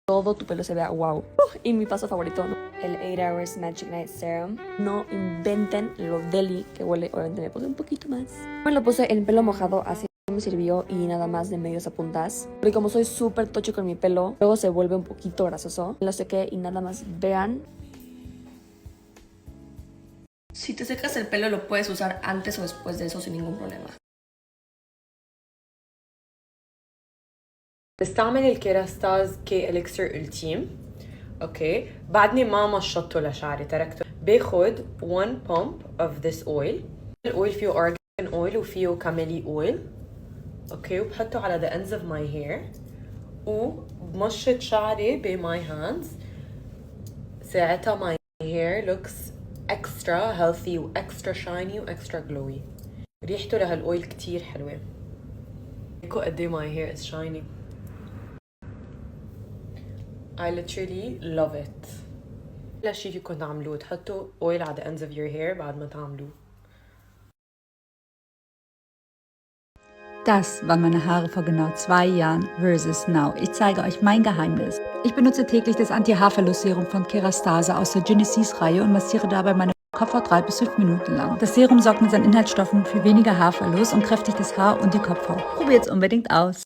todo tu pelo se vea wow. Y mi paso favorito, ¿no? El 8 Hours Magic Night Serum. No inventen lo deli que huele. Obviamente me puse un poquito más. Me lo puse en pelo mojado, así me sirvió, y nada más de medios a puntas. Porque como soy súper tocho con mi pelo, luego se vuelve un poquito grasoso. Lo sequé y nada más vean. Si te secas el pelo lo puedes usar antes o después de eso sin ningún problema. بستعمل الكيراستاز كإليكسير ألتيم. اوكي بعدني ما مشطته لشعري، تركته. باخد 1 pump of this oil. الاويل فيه argan oil وفيه كاميلي oil. اوكي وبحطه على the ends of my hair وبمشط شعري ب my hands. ساعتها my hair looks extra healthy و extra shiny و extra glowy. ريحته لهالاويل كتير حلوة. ليكو قد ايه my hair is shiny. I literally love it. لا شي فيكم تعملوه، تحطوا oil على the ends of your hair بعد ما تعملوه. Das waren meine Haare vor genau 2 Jahren versus now. Ich zeige euch mein Geheimnis. Ich benutze täglich das Anti-Haarverlust-Serum von Kerastase aus der Genesis-Reihe und massiere dabei meine Kopfhaut 3 bis 5 Minuten lang. Das Serum sorgt mit seinen Inhaltsstoffen für weniger Haarverlust und kräftigt das Haar und die Kopfhaut. Probiert's unbedingt aus!